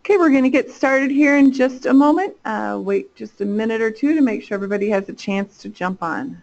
Okay, we're going to get started here in just a moment. Wait just a minute or two to make sure everybody has a chance to jump on.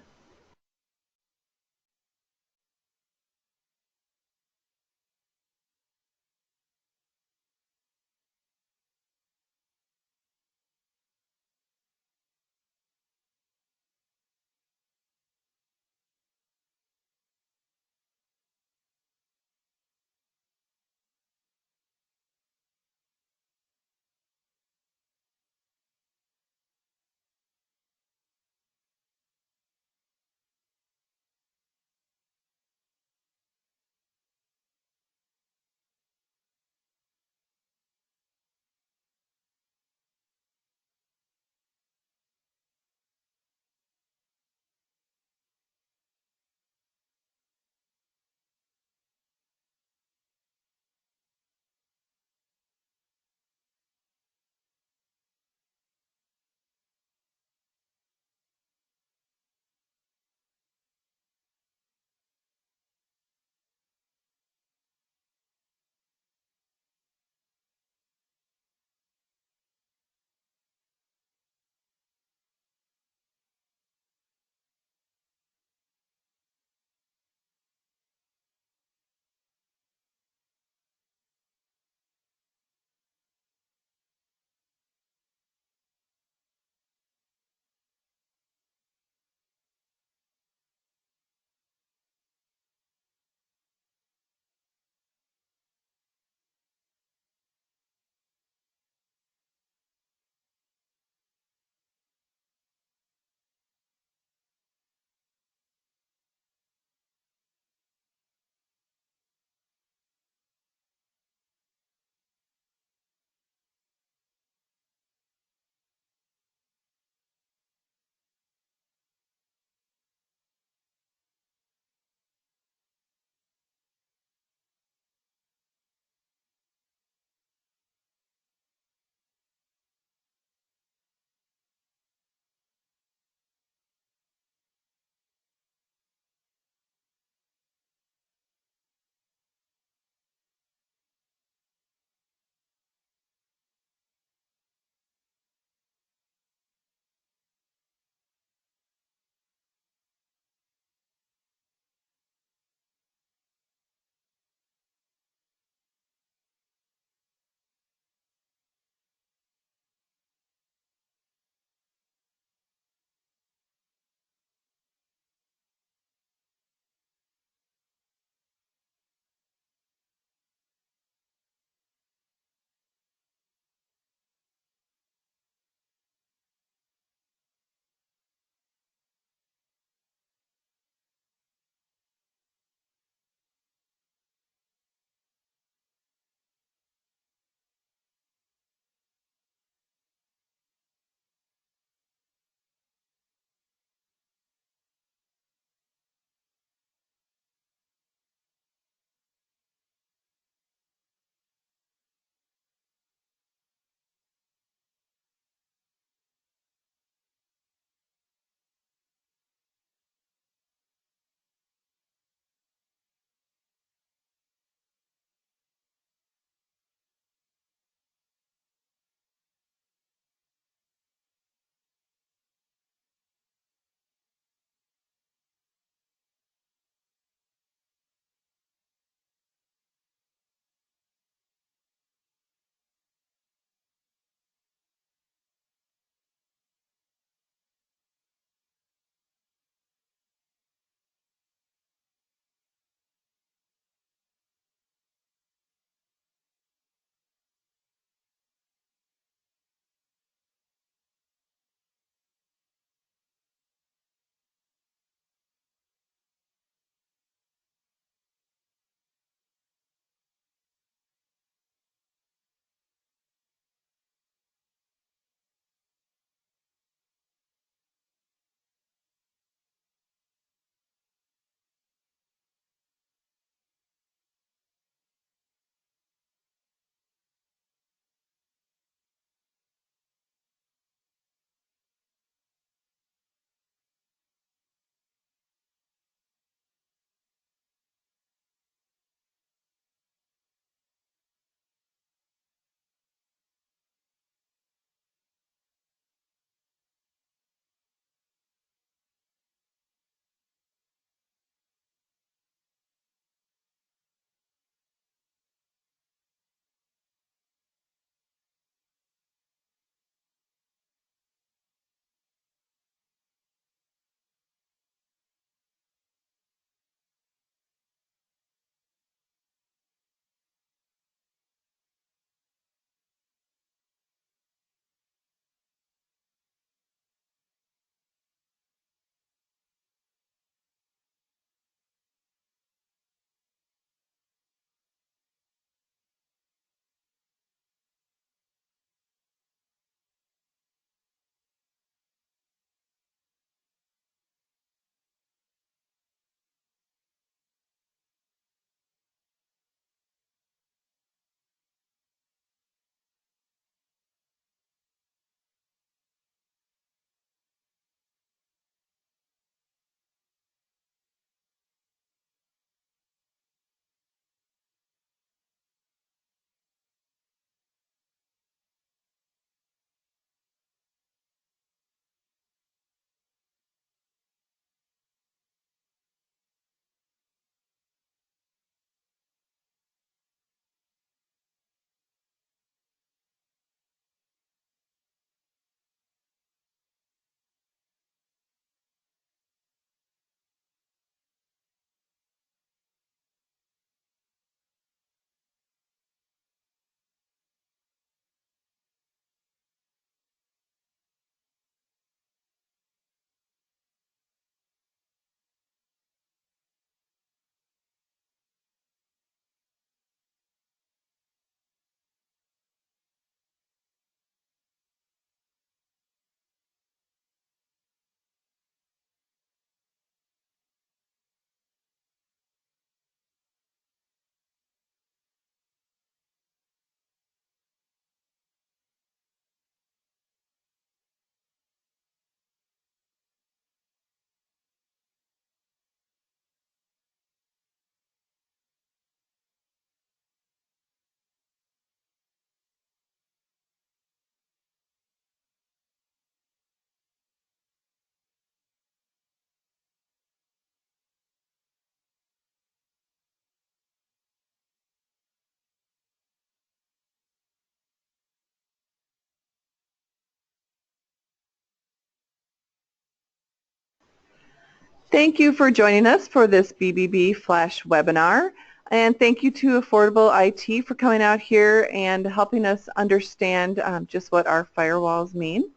Thank you for joining us for this BBB Flash webinar. And thank you to Affordable IT for coming out here and helping us understand just what our firewalls mean.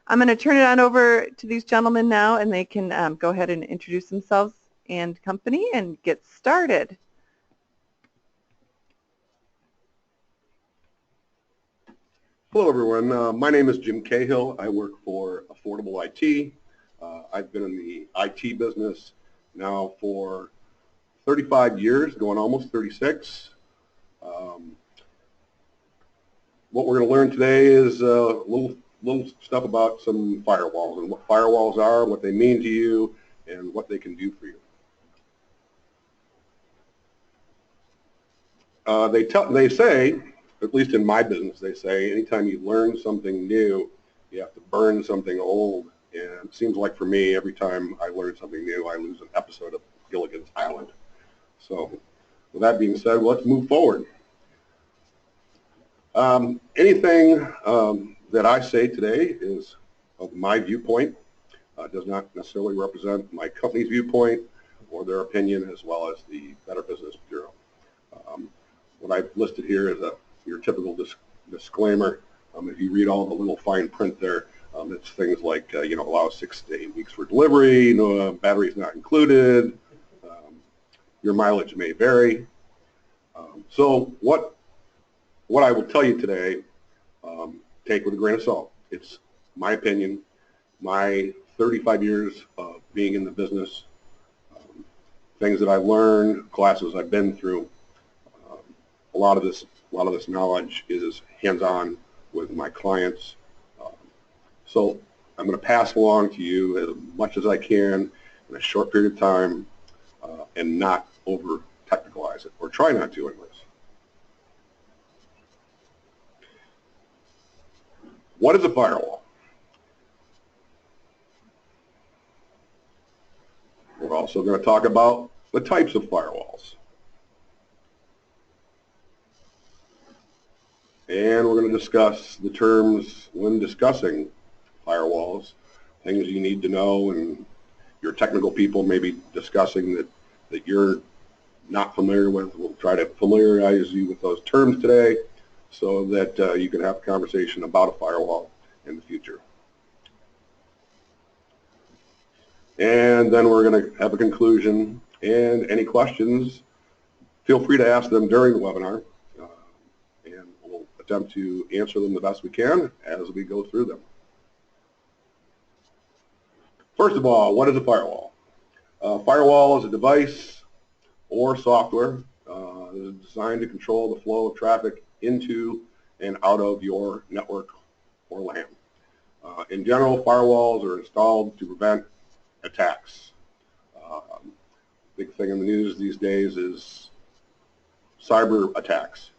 I'm going to turn it on over to these gentlemen now, and they can go ahead and introduce themselves and company and get started. Hello, everyone. My name is Jim Cahill. I work for Affordable IT. I've been in the IT business now for 35 years, going almost 36. What we're going to learn today is little stuff about some firewalls and what firewalls are, what they mean to you, and what they can do for you. They say, at least in my business, they say anytime you learn something new, you have to burn something old. And it seems like for me, every time I learn something new, I lose an episode of Gilligan's Island. So with that being said, let's move forward. Anything that I say today is of my viewpoint, does not necessarily represent my company's viewpoint or their opinion, as well as the Better Business Bureau. What I've listed here is your typical disclaimer. If you read all the little fine print there, it's things like, allow 6 to 8 weeks for delivery, no batteries not included, your mileage may vary. So what I will tell you today, take with a grain of salt. It's my opinion, my 35 years of being in the business, things that I've learned, classes I've been through. A lot of this knowledge is hands-on with my clients. So I'm going to pass along to you as much as I can in a short period of time and not over-technicalize it, or try not to anyways. What is a firewall? We're also going to talk about the types of firewalls. And we're going to discuss the terms when discussing firewalls, things you need to know, and your technical people may be discussing that you're not familiar with. We'll try to familiarize you with those terms today so that you can have a conversation about a firewall in the future. And then we're going to have a conclusion, and any questions, feel free to ask them during the webinar, and we'll attempt to answer them the best we can as we go through them. First of all, what is a firewall? A firewall is a device or software that is designed to control the flow of traffic into and out of your network or LAN. In general, firewalls are installed to prevent attacks. Big thing in the news these days is cyber attacks.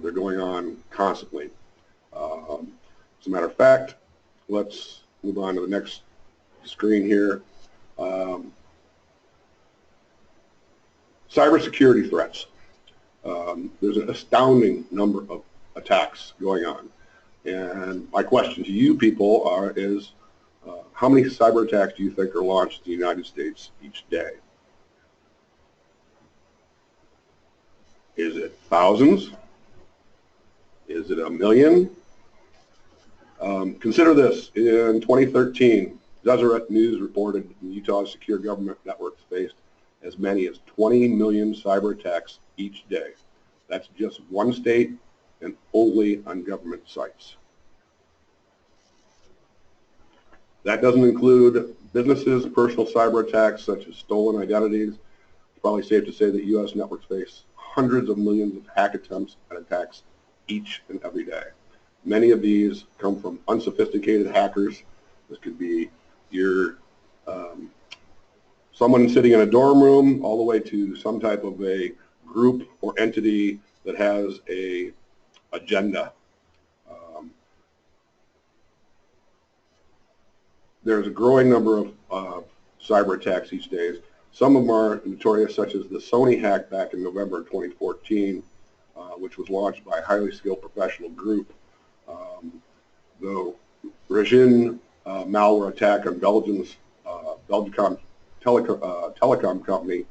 They're going on constantly. As a matter of fact, let's move on to the next screen here. Cybersecurity threats. There's an astounding number of attacks going on. And my question to you people is how many cyber attacks do you think are launched in the United States each day? Is it thousands? Is it 1 million? Consider this. In 2013, Deseret News reported Utah's secure government networks faced as many as 20 million cyber attacks each day. That's just one state and only on government sites. That doesn't include businesses' personal cyber attacks such as stolen identities. It's probably safe to say that U.S. networks face hundreds of millions of hack attempts and attacks each and every day. Many of these come from unsophisticated hackers. This could be someone sitting in a dorm room all the way to some type of a group or entity that has an agenda. There's a growing number of cyber attacks each day. Some of them are notorious, such as the Sony hack back in November 2014, which was launched by a highly skilled professional group. The Regin malware attack on Belgium's telecom company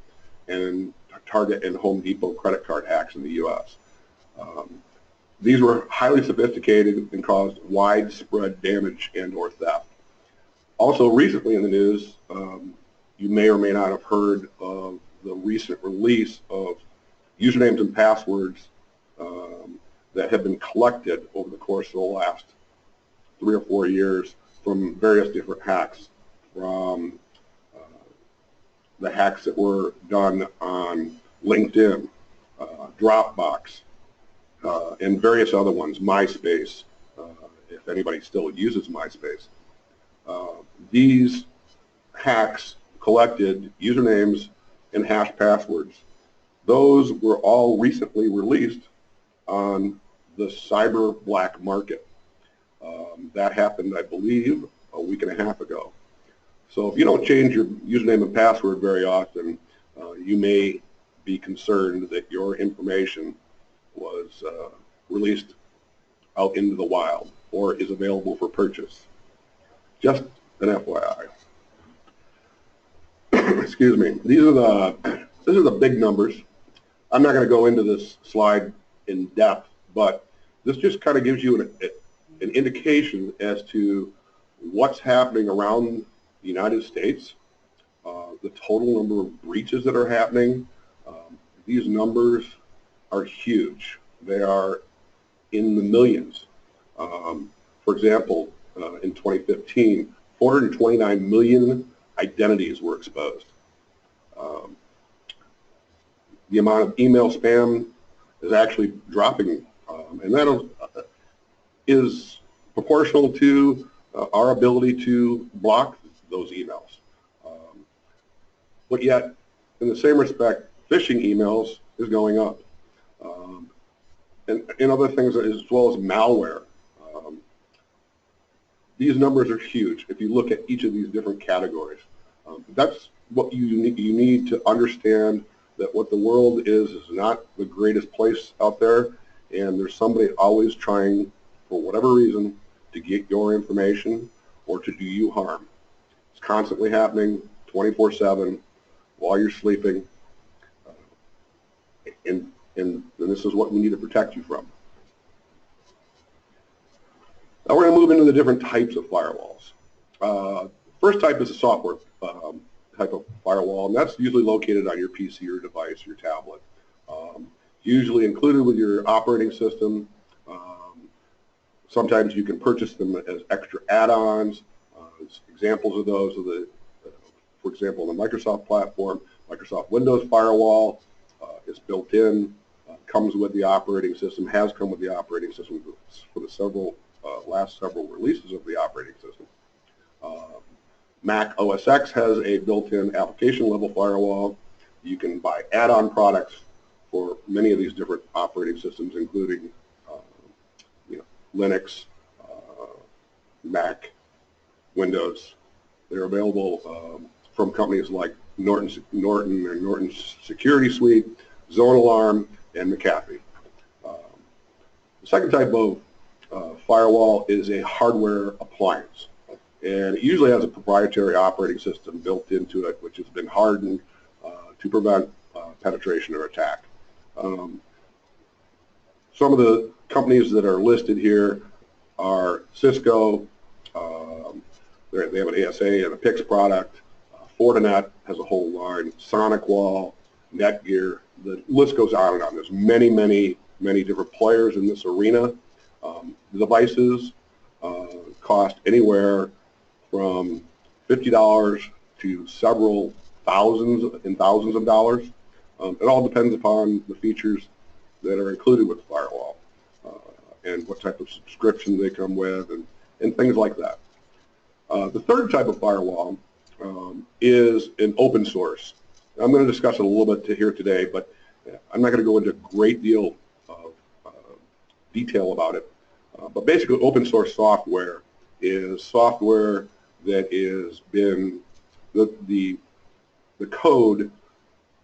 and Target and Home Depot credit card hacks in the U.S. These were highly sophisticated and caused widespread damage and or theft. Also recently in the news, you may or may not have heard of the recent release of usernames and passwords that have been collected over the course of the last 3 or 4 years from various different hacks, from the hacks that were done on LinkedIn, Dropbox, and various other ones, MySpace, if anybody still uses MySpace. These hacks collected usernames and hash passwords. Those were all recently released on the cyber black market. That happened, I believe, a week and a half ago. So if you don't change your username and password very often, you may be concerned that your information was released out into the wild or is available for purchase. Just an FYI. Excuse me. These are the big numbers. I'm not going to go into this slide in depth, but this just kind of gives you an indication as to what's happening around the United States, the total number of breaches that are happening. These numbers are huge. They are in the millions. For example, in 2015, 429 million identities were exposed. The amount of email spam is actually dropping, and that is proportional to our ability to block those emails. But yet, in the same respect, phishing emails is going up. And other things as well as malware. These numbers are huge if you look at each of these different categories. That's what you need to understand, that what the world is not the greatest place out there, and there's somebody always trying, for whatever reason, to get your information or to do you harm. It's constantly happening 24/7 while you're sleeping, and this is what we need to protect you from. Now we're going to move into the different types of firewalls. First type is a software type of firewall, and that's usually located on your PC or device, your tablet. Usually included with your operating system. Sometimes you can purchase them as extra add-ons. Examples of those are the, for example, on the Microsoft platform, Microsoft Windows Firewall is built in, comes with the operating system, has come with the operating system for the last several releases of the operating system. Mac OS X has a built-in application level firewall. You can buy add-on products for many of these different operating systems, including Linux, Mac, Windows. They're available from companies like Norton and Norton Security Suite, Zone Alarm, and McAfee. The second type of firewall is a hardware appliance, and it usually has a proprietary operating system built into it, which has been hardened to prevent penetration or attack. Some of the companies that are listed here are Cisco. They have an ASA and a PIX product. Fortinet has a whole line. SonicWall, Netgear. The list goes on and on. There's many, many, many different players in this arena. The devices cost anywhere from $50 to several thousands of dollars. It all depends upon the features that are included with the firewall and what type of subscription they come with and things like that. The third type of firewall is an open source. I'm going to discuss it a little bit here today, but I'm not going to go into a great deal of detail about it. But basically, open source software is software that has been, the code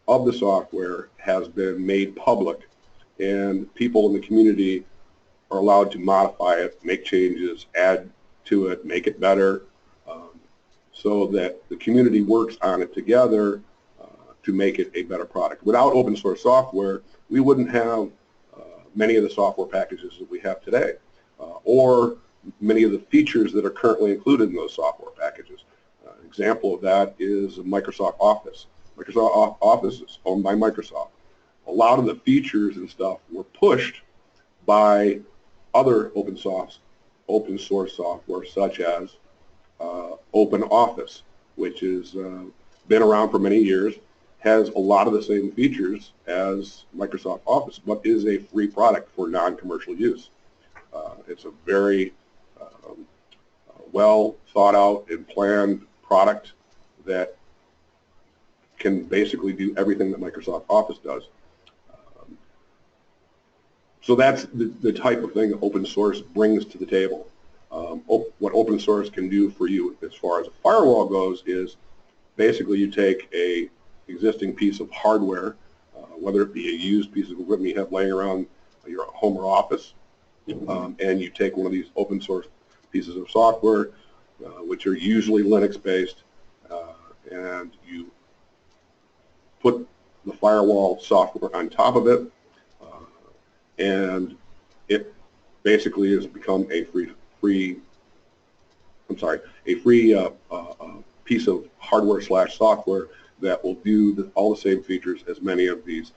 of the software has been made public, and people in the community are allowed to modify it, make changes, add to it, make it better. so that the community works on it together to make it a better product. Without open source software, we wouldn't have many of the software packages that we have today, or many of the features that are currently included in those software packages. An example of that is Microsoft Office. Microsoft Office is owned by Microsoft. A lot of the features and stuff were pushed by other open source software, such as OpenOffice, which has been around for many years, has a lot of the same features as Microsoft Office, but is a free product for non-commercial use. It's a very well thought out and planned product that can basically do everything that Microsoft Office does. So that's the type of thing that open source brings to the table. What open source can do for you as far as a firewall goes is basically you take a existing piece of hardware, whether it be a used piece of equipment you have laying around your home or office, and you take one of these open source pieces of software, which are usually Linux based, and you put the firewall software on top of it, and it basically has become a free piece of hardware / software that will do all the same features as many of these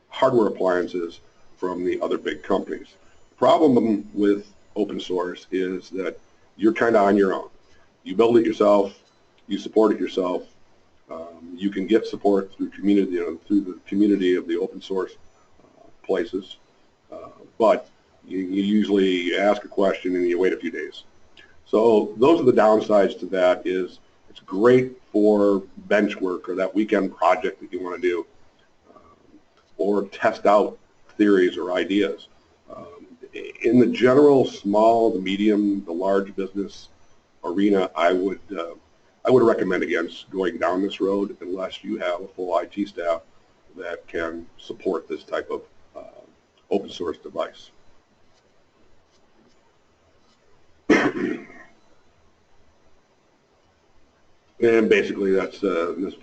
hardware appliances from the other big companies. The problem with open source is that you're kind of on your own. You build it yourself, you support it yourself. You can get support through through the community of the open source places, but you usually ask a question and you wait a few days. So those are the downsides to that. Is it's great for bench work or that weekend project that you want to do, or test out theories or ideas. In the general small, the medium, the large business arena, I would recommend against going down this road unless you have a full IT staff that can support this type of open source device. And basically that's this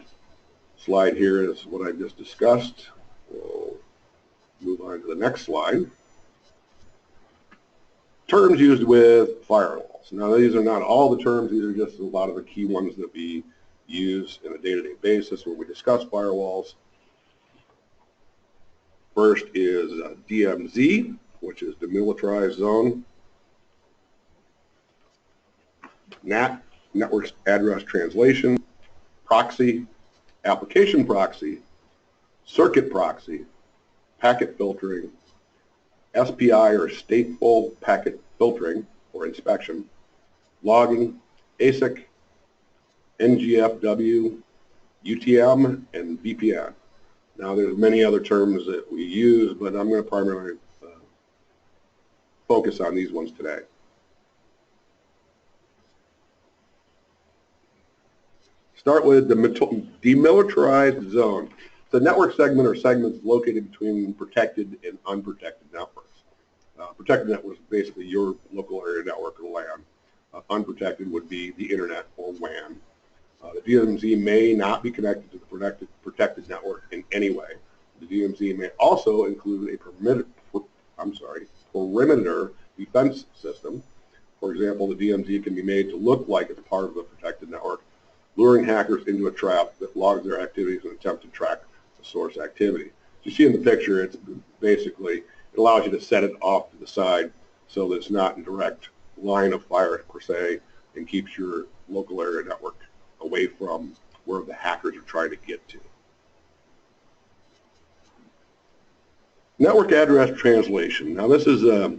slide here is what I just discussed. We'll move on to the next slide. Terms used with firewalls. Now these are not all the terms, these are just a lot of the key ones that we use on a day-to-day basis when we discuss firewalls. First is DMZ, which is Demilitarized Zone. NAT, Network Address Translation. Proxy, Application Proxy. Circuit Proxy. Packet Filtering. SPI or Stateful Packet Filtering or Inspection. Logging, ASIC, NGFW, UTM, and VPN. Now there's many other terms that we use, but I'm going to primarily focus on these ones today. Start with the demilitarized zone. The network segment or segments located between protected and unprotected networks. Protected network is basically your local area network or LAN. Unprotected would be the internet or WAN. The DMZ may not be connected to the protected network in any way. The DMZ may also include a perimeter defense system. For example, the DMZ can be made to look like it's part of the protected network, luring hackers into a trap that logs their activities and attempt to track the source activity. As you see in the picture, it's basically, it allows you to set it off to the side so that it's not in direct line of fire per se, and keeps your local area network away from where the hackers are trying to get to. Network address translation. Now this is a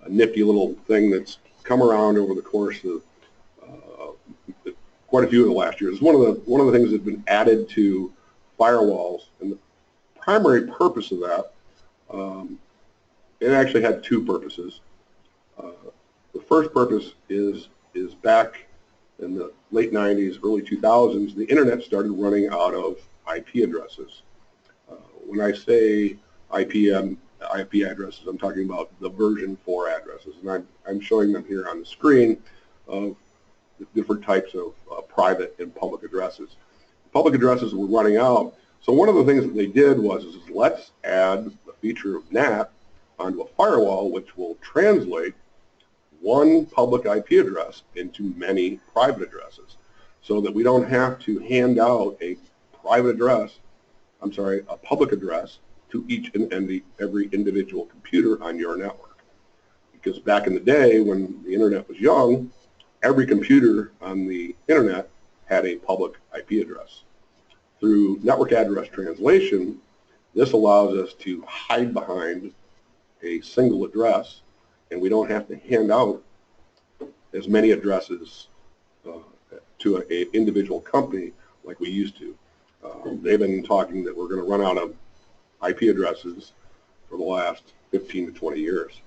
nifty little thing that's come around over the course of quite a few of the last years. It's one of the things that's been added to firewalls, and the primary purpose of that, it actually had two purposes. The first purpose is back in the late 90s, early 2000s, the internet started running out of IP addresses. When I say IP addresses, I'm talking about the version 4 addresses, and I'm showing them here on the screen of different types of private and public addresses. Public addresses were running out, so one of the things that they did was let's add the feature of NAT onto a firewall which will translate one public IP address into many private addresses, so that we don't have to hand out a public address to each and every individual computer on your network. Because back in the day when the internet was young, every computer on the internet had a public IP address. Through network address translation, this allows us to hide behind a single address, and we don't have to hand out as many addresses to an individual company like we used to. They've been talking that we're going to run out of IP addresses for the last 15 to 20 years.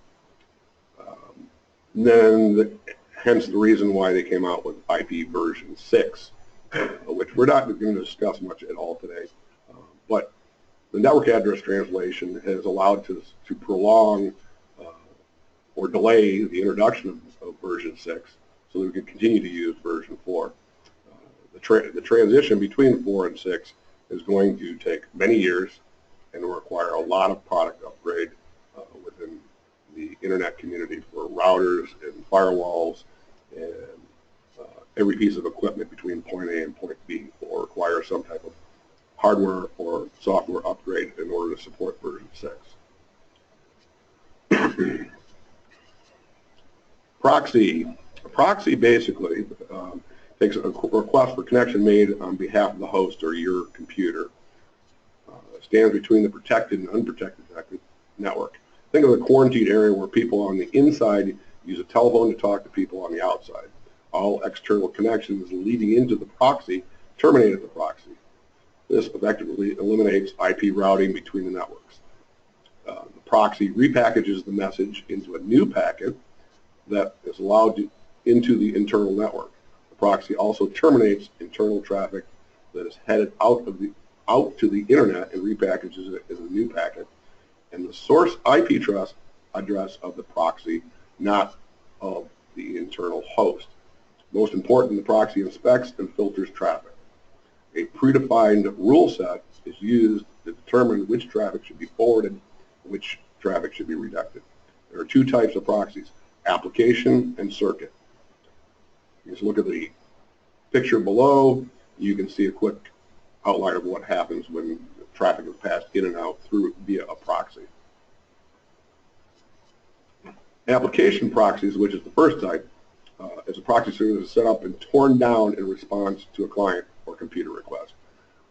Hence the reason why they came out with IP version 6, which we're not going to discuss much at all today. But the network address translation has allowed us to prolong or delay the introduction of version 6 so that we can continue to use version 4. The transition between 4 and 6 is going to take many years and will require a lot of product upgrade within the internet community for routers and firewalls, and every piece of equipment between point A and point B will require some type of hardware or software upgrade in order to support version 6. Proxy. A proxy basically takes a request for connection made on behalf of the host or your computer. Stands between the protected and unprotected network. Think of a quarantined area where people on the inside use a telephone to talk to people on the outside. All external connections leading into the proxy terminate at the proxy. This effectively eliminates IP routing between the networks. The proxy repackages the message into a new packet that is allowed into the internal network. The proxy also terminates internal traffic that is headed out to the internet and repackages it as a new packet. And the source IP address of the proxy, not of the internal host. Most important, the proxy inspects and filters traffic. A predefined rule set is used to determine which traffic should be forwarded and which traffic should be redirected. There are two types of proxies, application and circuit. You just look at the picture below, you can see a quick outline of what happens when traffic is passed in and out via a proxy. Application proxies, which is the first type, is a proxy service set up and torn down in response to a client or computer request,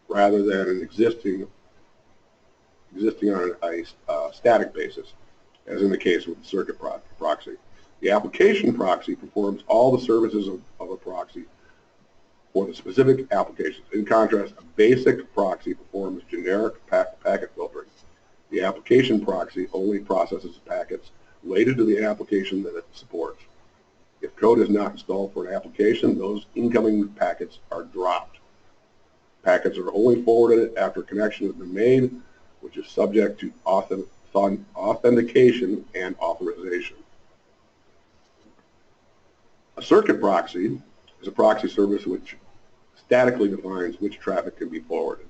rather than an existing on a static basis, as in the case with the circuit proxy. The application proxy performs all the services of a proxy for the specific applications. In contrast, a basic proxy performs generic packet filtering. The application proxy only processes packets related to the application that it supports. If code is not installed for an application, those incoming packets are dropped. Packets are only forwarded after connection has been made, which is subject to authentication and authorization. A circuit proxy is a proxy service which statically defines which traffic can be forwarded.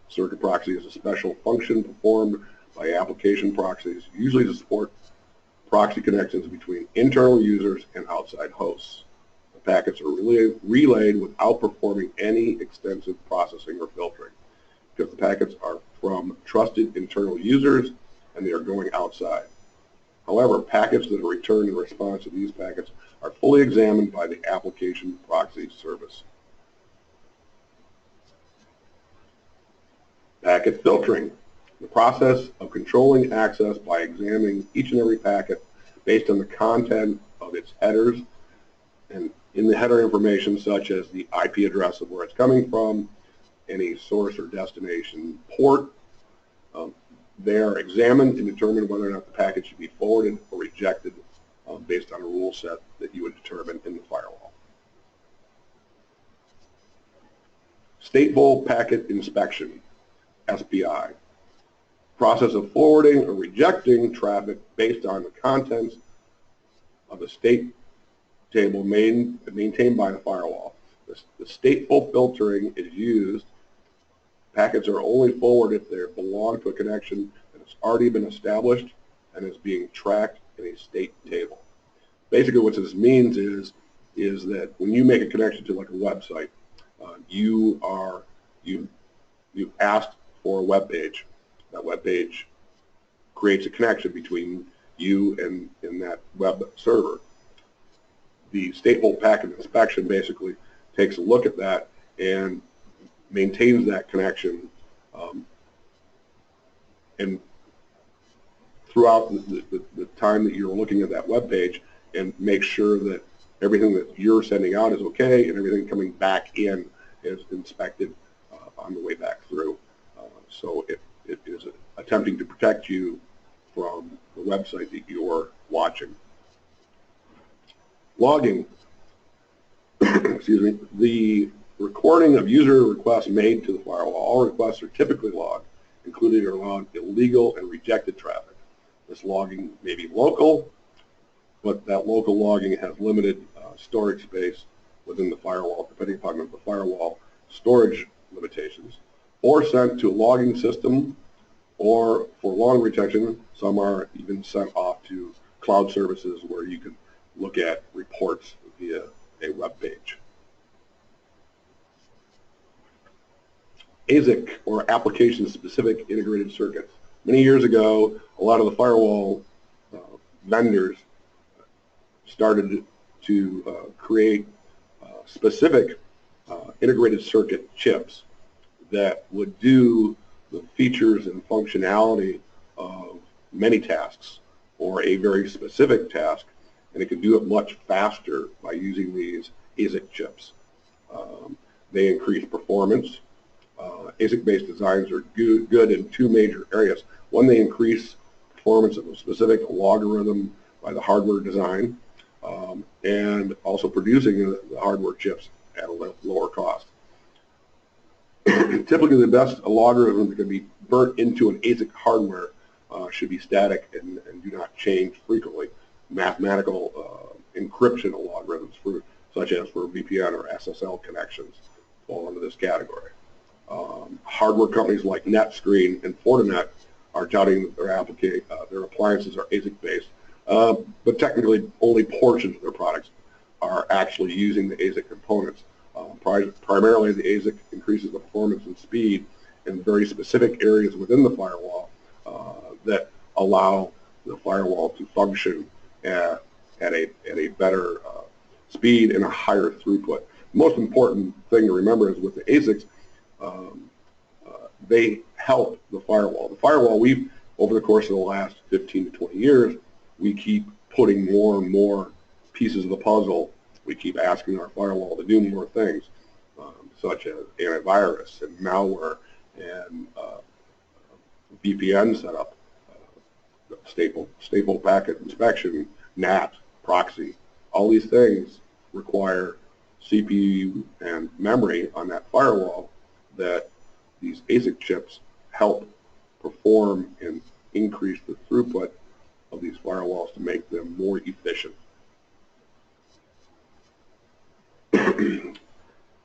Circuit proxy is a special function performed by application proxies, usually to support proxy connections between internal users and outside hosts. The packets are relayed without performing any extensive processing or filtering, because the packets are from trusted internal users and they are going outside. However, packets that are returned in response to these packets are fully examined by the application proxy service. Packet filtering. The process of controlling access by examining each and every packet based on the content of its headers, and in the header information such as the IP address of where it's coming from, any source or destination port. They are examined and determine whether or not the packet should be forwarded or rejected based on a rule set that you would determine in the firewall. Stateful packet inspection, SPI. Process of forwarding or rejecting traffic based on the contents of the state table maintained by the firewall. The stateful filtering is used. Packets are only forwarded if they belong to a connection that has already been established and is being tracked in a state table. Basically what this means is that when you make a connection to like a website, you asked for a web page. That web page creates a connection between you and that web server. The stateful packet inspection basically takes a look at that and maintains that connection, and throughout the time that you're looking at that web page, and make sure that everything that you're sending out is okay and everything coming back in is inspected on the way back through. So it is attempting to protect you from the website that you're watching. Logging. Excuse me. The recording of user requests made to the firewall. All requests are typically logged, including or logged illegal and rejected traffic. This logging may be local, but that local logging has limited storage space within the firewall, depending upon the firewall storage limitations, or sent to a logging system, or for long retention, some are even sent off to cloud services where you can look at reports via a web page. ASIC, or application-specific integrated circuits. Many years ago, a lot of the firewall vendors started to create specific integrated circuit chips that would do the features and functionality of many tasks or a very specific task, and it could do it much faster by using these ASIC chips. They increase performance. ASIC-based designs are good in two major areas. One, they increase performance of a specific logarithm by the hardware design, and also producing the hardware chips at a lower cost. Typically, the best logarithm that can be burnt into an ASIC hardware should be static and do not change frequently. Mathematical encryption algorithms, such as for VPN or SSL connections, fall into this category. Hardware companies like NetScreen and Fortinet are touting that their appliances are ASIC-based, but technically only portions of their products are actually using the ASIC components. Primarily, the ASIC increases the performance and speed in very specific areas within the firewall that allow the firewall to function at a better speed and a higher throughput. The most important thing to remember is with the ASICs, they help the firewall. The firewall, over the course of the last 15 to 20 years, we keep putting more and more pieces of the puzzle. We keep asking our firewall to do more things, such as antivirus and malware and VPN setup, stateful packet inspection, NAT, PROXY. All these things require CPU and memory on that firewall that these ASIC chips help perform and increase the throughput of these firewalls to make them more efficient.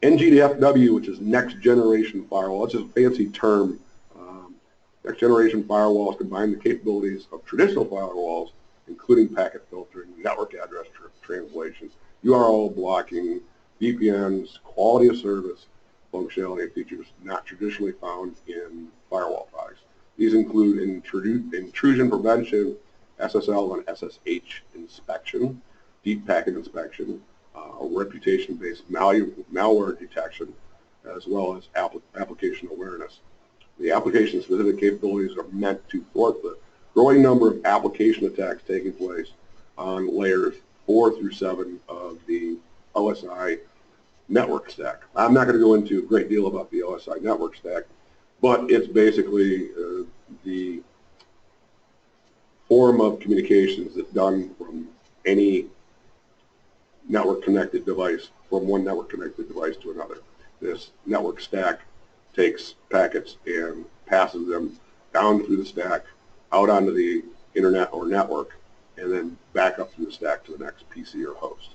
NGFW, which is next generation firewall, it's just a fancy term. Next generation firewalls combine the capabilities of traditional firewalls, including packet filtering, network address translation, URL blocking, VPNs, quality of service, functionality and features not traditionally found in firewall products. These include intrusion prevention, SSL and SSH inspection, deep packet inspection, reputation-based malware detection, as well as application awareness. The application-specific capabilities are meant to thwart the growing number of application attacks taking place on layers 4 through 7 of the OSI network stack. I'm not going to go into a great deal about the OSI network stack, but it's basically the form of communications that's done from any network-connected device, from one network-connected device to another. This network stack takes packets and passes them down through the stack, out onto the internet or network, and then back up through the stack to the next PC or host.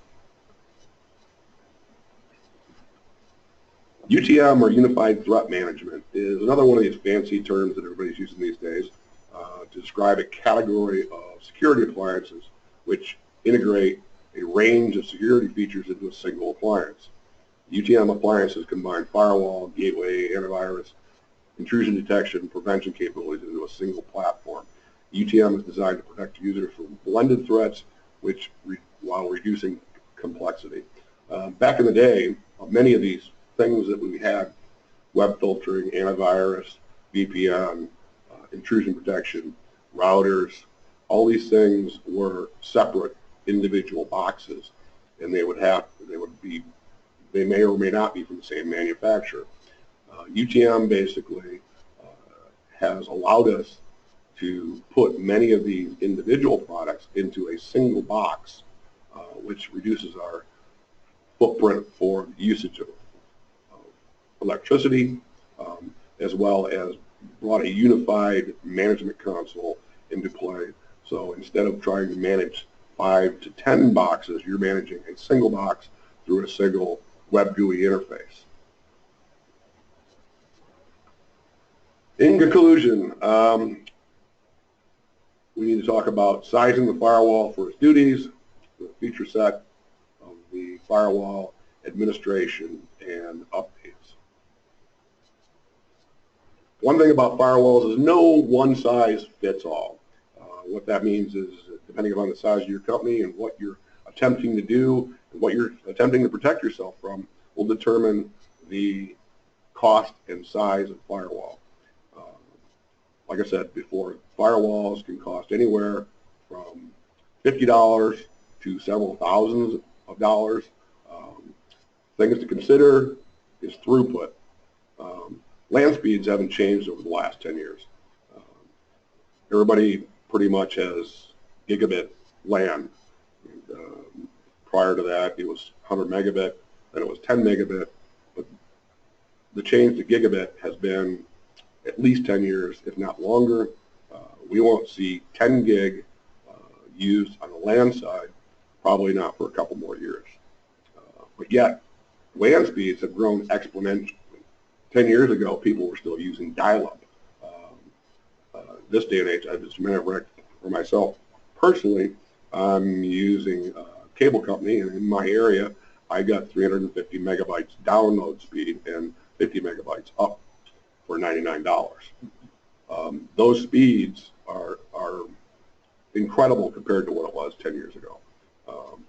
UTM, or Unified Threat Management, is another one of these fancy terms that everybody's using these days to describe a category of security appliances which integrate a range of security features into a single appliance. UTM appliances combine firewall, gateway, antivirus, intrusion detection, prevention capabilities into a single platform. UTM is designed to protect users from blended threats, while reducing complexity. Back in the day, many of these things that we had, web filtering, antivirus, VPN, intrusion protection, routers, all these things were separate individual boxes, and they may or may not be from the same manufacturer. UTM basically has allowed us to put many of these individual products into a single box, which reduces our footprint for usage of electricity, as well as brought a unified management console into play. So instead of trying to manage 5 to 10 boxes, you're managing a single box through a single web GUI interface. In conclusion, we need to talk about sizing the firewall for its duties, the feature set of the firewall, administration, and updates. One thing about firewalls is no one size fits all. What that means is, depending upon the size of your company and what you're attempting to do and what you're attempting to protect yourself from, will determine the cost and size of firewall. Like I said before, firewalls can cost anywhere from $50 to several thousands of dollars. Things to consider is throughput. LAN speeds haven't changed over the last 10 years. Everybody pretty much has gigabit LAN. Prior to that, it was 100 megabit, then it was 10 megabit. But the change to gigabit has been at least 10 years, if not longer. We won't see 10 gig used on the LAN side, probably not for a couple more years. But yet, LAN speeds have grown exponentially. 10 years ago, people were still using dial-up. This day and age, I just remember for myself personally, I'm using a cable company, and in my area, I got 350 megabytes download speed and 50 megabytes up for $99. Those speeds are incredible compared to what it was 10 years ago.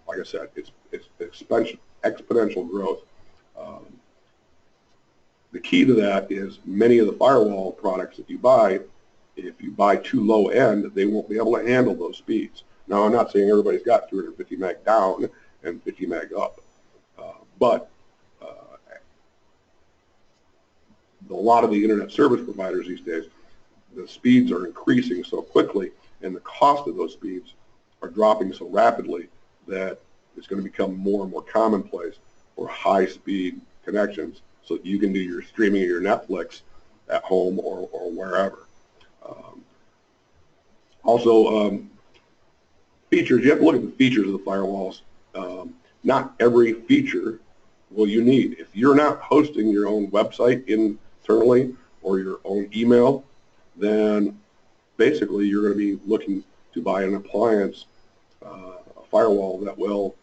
Like I said, it's exponential growth. The key to that is many of the firewall products that you buy, if you buy too low end, they won't be able to handle those speeds. Now, I'm not saying everybody's got 350 meg down and 50 meg up, but a lot of the internet service providers these days, the speeds are increasing so quickly, and the cost of those speeds are dropping so rapidly that it's going to become more and more commonplace for high-speed connections so that you can do your streaming of your Netflix at home or wherever. Also, features. You have to look at the features of the firewalls. Not every feature will you need. If you're not hosting your own website internally or your own email, then basically you're going to be looking to buy an appliance, a firewall that will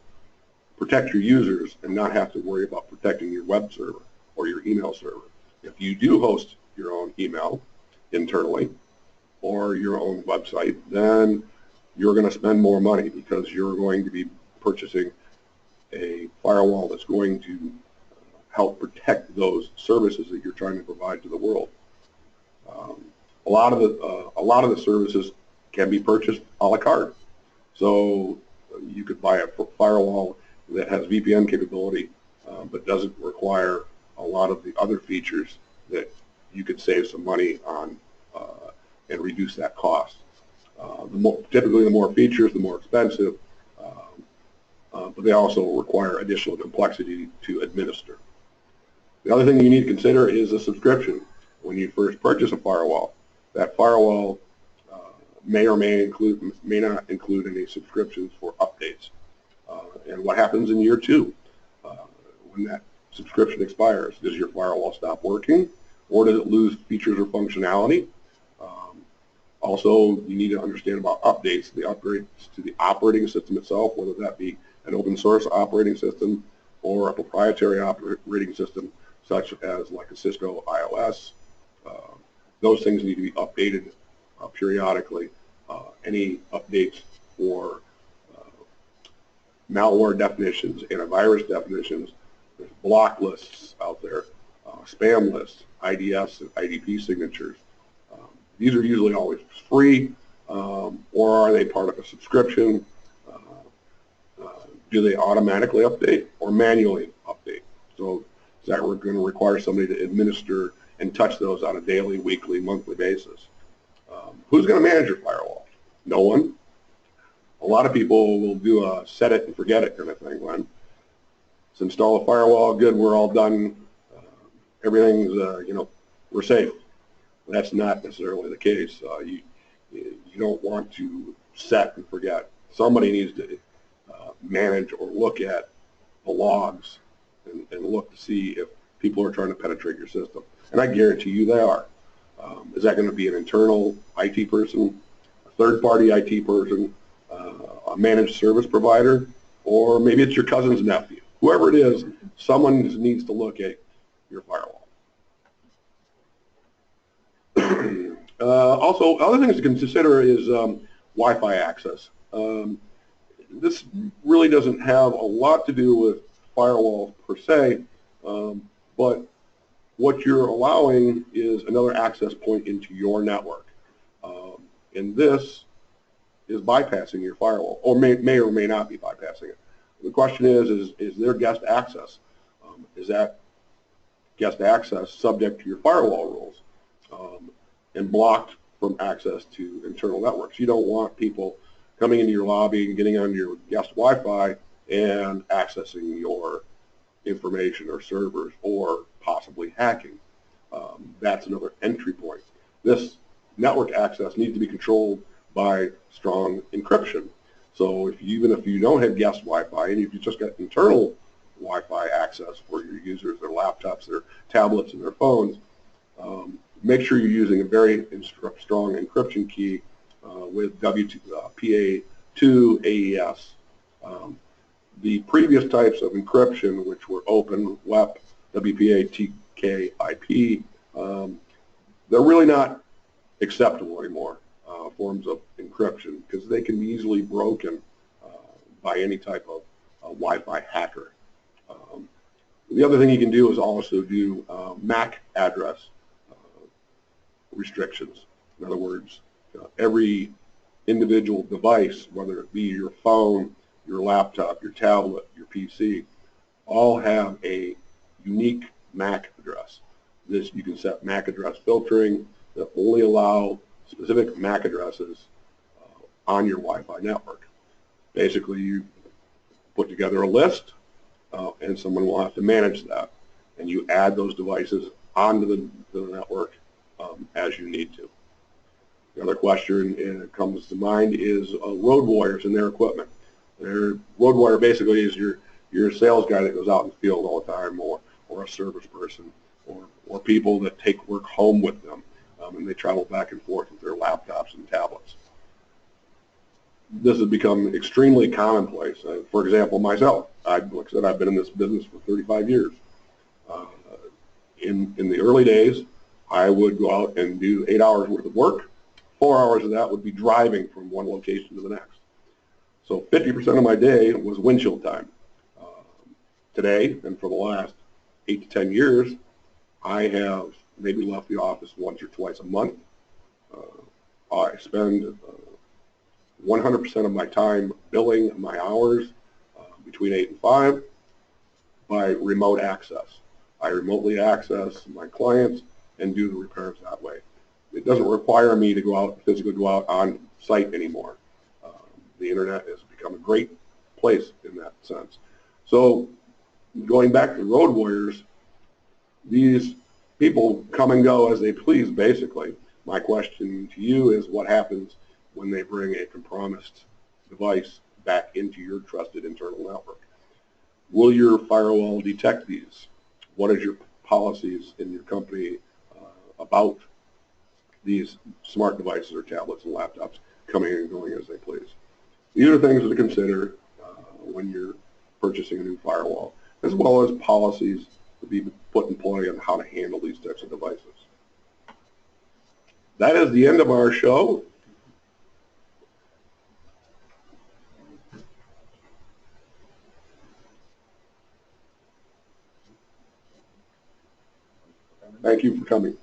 protect your users and not have to worry about protecting your web server or your email server. If you do host your own email internally or your own website, then you're going to spend more money because you're going to be purchasing a firewall that's going to help protect those services that you're trying to provide to the world. A lot of the services can be purchased a la carte. So you could buy a firewall that has VPN capability, but doesn't require a lot of the other features that you could save some money on and reduce that cost. Typically, the more features, the more expensive, but they also require additional complexity to administer. The other thing you need to consider is a subscription. When you first purchase a firewall, that firewall may or may not include any subscriptions for updates. And what happens in year 2? When that subscription expires? Does your firewall stop working, or does it lose features or functionality? Also, you need to understand about updates, the upgrades to the operating system itself, whether that be an open source operating system or a proprietary operating system, such as like a Cisco iOS. Those things need to be updated periodically. Any updates for malware definitions, antivirus definitions, there's block lists out there, spam lists, IDS and IDP signatures. These are usually always free, or are they part of a subscription? Do they automatically update or manually update? So is that we're going to require somebody to administer and touch those on a daily, weekly, monthly basis? Who's going to manage your firewall? No one. A lot of people will do a set it and forget it kind of thing. When let's install a firewall, good, we're all done, everything's, we're safe. That's not necessarily the case. You don't want to set and forget. Somebody needs to manage or look at the logs and look to see if people are trying to penetrate your system. And I guarantee you they are. Is that going to be an internal IT person, a third-party IT person, a managed service provider, or maybe it's your cousin's nephew? Whoever it is, someone needs to look at your firewall. Also, other things to consider is Wi-Fi access. This really doesn't have a lot to do with firewalls per se, but what you're allowing is another access point into your network. And this is bypassing your firewall, or may or may not be bypassing it. The question is there guest access? Is that guest access subject to your firewall rules and blocked from access to internal networks? You don't want people coming into your lobby and getting on your guest Wi-Fi and accessing your information or servers or possibly hacking. That's another entry point. This network access needs to be controlled by strong encryption. So even if you don't have guest Wi-Fi and if you just got internal Wi-Fi access for your users, their laptops, their tablets, and their phones, make sure you're using a very strong encryption key with PA2 AES. The previous types of encryption, which were open, WEP, WPA, TK, IP, they're really not acceptable anymore, forms of encryption, because they can be easily broken by any type of Wi-Fi hacker. The other thing you can do is also do MAC address restrictions. In other words, every individual device, whether it be your phone, your laptop, your tablet, your PC, all have a unique MAC address. This, you can set MAC address filtering that only allow specific MAC addresses on your Wi-Fi network. Basically, you put together a list and someone will have to manage that, and you add those devices onto the network as you need to. The other question that comes to mind is road warriors and their equipment. Road warrior basically is your sales guy that goes out in the field all the time, or a service person, or people that take work home with them, and they travel back and forth with their laptops and tablets. This has become extremely commonplace. For example, myself, like I said, I've been in this business for 35 years. In the early days, I would go out and do 8 hours worth of work. 4 hours of that would be driving from one location to the next. So 50% of my day was windshield time. Today, and for the last 8 to 10 years, I have maybe left the office once or twice a month. I spend 100% of my time billing my hours between 8 and 5 by remote access. I remotely access my clients and do the repairs that way. It doesn't require me to go out, physically go out on site anymore. The internet has become a great place in that sense. So going back to road warriors, these people come and go as they please, basically. My question to you is, what happens when they bring a compromised device back into your trusted internal network? Will your firewall detect these? What is your policies in your company about these smart devices or tablets and laptops coming and going as they please? These are things to consider when you're purchasing a new firewall, as well as policies to be put in play on how to handle these types of devices. That is the end of our show. Thank you for coming.